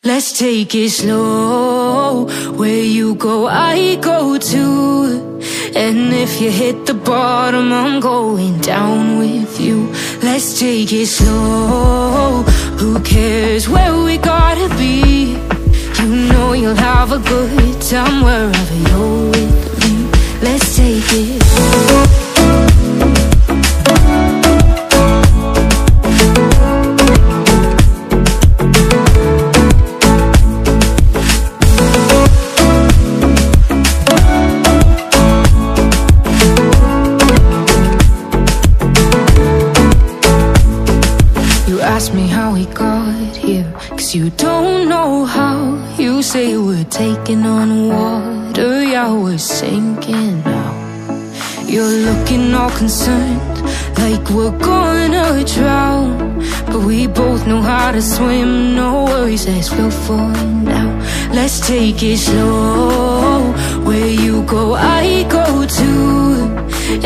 Let's take it slow. Where you go, I go too. And if you hit the bottom, I'm going down with you. Let's take it slow. Who cares where we gotta be? You know you'll have a good time wherever you're with me. Let's take it slow. Ask me how we got here, 'cause you don't know how. You say we're taking on water, yeah, we're sinking now. You're looking all concerned, like we're gonna drown. But we both know how to swim, no worries, let's go for now. Let's take it slow. Where you go, I go too.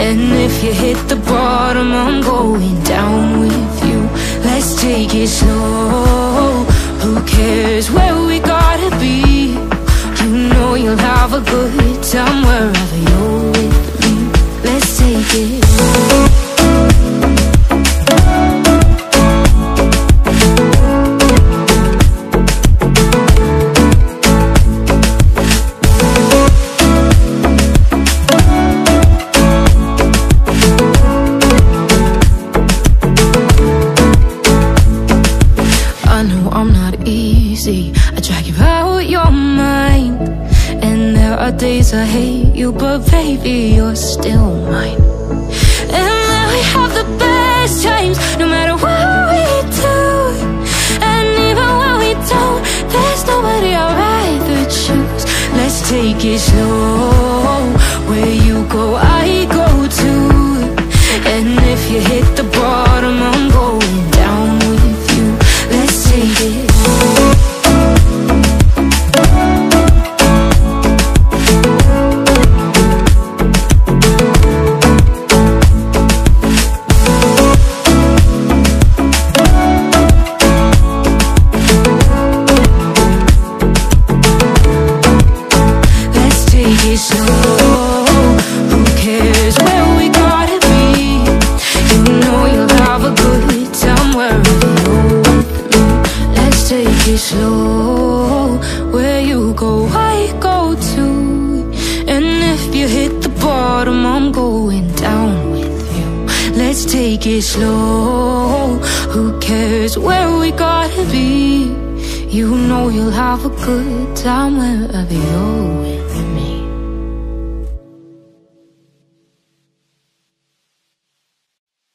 And if you hit the bottom, I'm going down with you. Let's take it slow. Who cares where we gotta be? You know you'll have a good time wherever you're with me. Let's take it slow. I drag you out your mind, and there are days I hate you, but baby, you're still mine. And now we have the best times, no matter what we do. And even when we don't, there's nobody I'd rather choose. Let's take it slow. Where you go, I go too. And if you hit the bottom, I'm going down with you. Let's take it slow. Slow, where you go, I go too. And if you hit the bottom, I'm going down with you. Let's take it slow. Who cares where we gotta be? You know you'll have a good time wherever you're with me.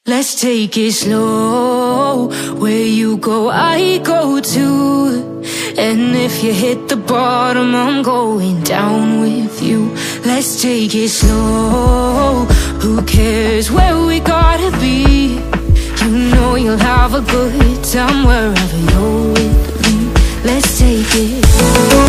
Let's take it slow. Where you go, I go too. And if you hit the bottom, I'm going down with you. Let's take it slow. Who cares where we gotta be? You know you'll have a good time wherever you're with me. Let's take it slow.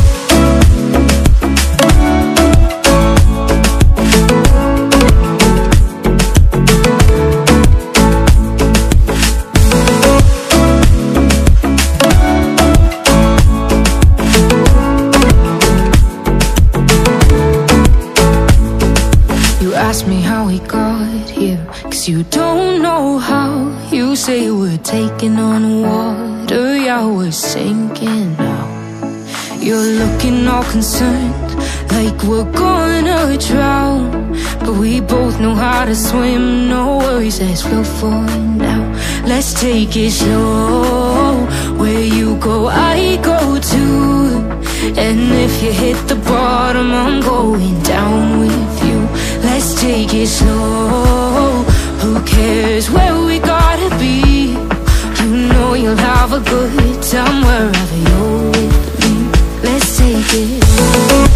Ask me how we got here, 'cause you don't know how. You say we're taking on water, yeah, we're sinking now. You're looking all concerned, like we're gonna drown. But we both know how to swim, no worries, let's go for now. Let's take it slow. Where you go, I go too. And if you hit the bottom, I'm going down with you. Let's take it slow. Who cares where we gotta be? You know you'll have a good time wherever you're with me. Let's take it slow.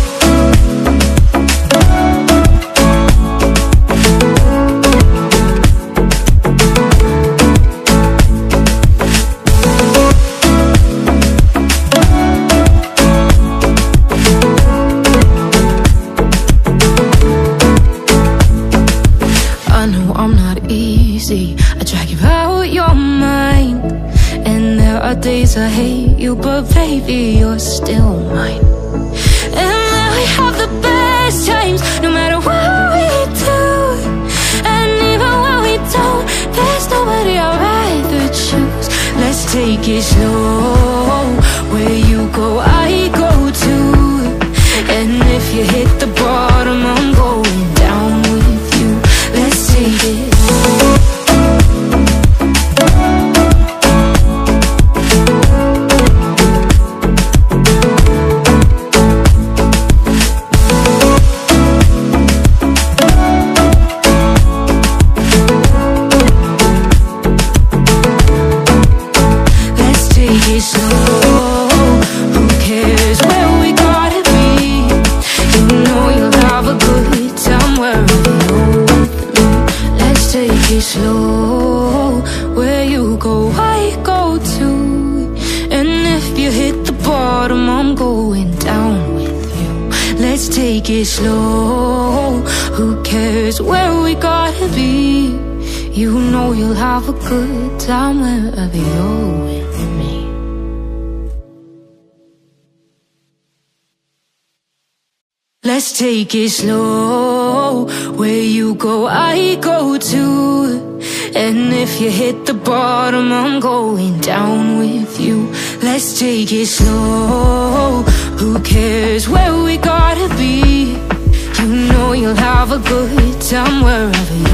I drag you out your mind, and there are days I hate you, but baby, you're still mine. And we have the best times, no matter what we do. And even when we don't, there's nobody I'd rather choose. Let's take it slow, where you go, I go too. And if you hit the bottom, I'm going down with you. Let's take it. Slow, where you go, I go too. And if you hit the bottom, I'm going down with you. Let's take it slow, who cares where we gotta be? You know you'll have a good time wherever you're with me. Let's take it slow, where you go, I go too. And if you hit the bottom, I'm going down with you. Let's take it slow, who cares where we gotta be? You know you'll have a good time wherever you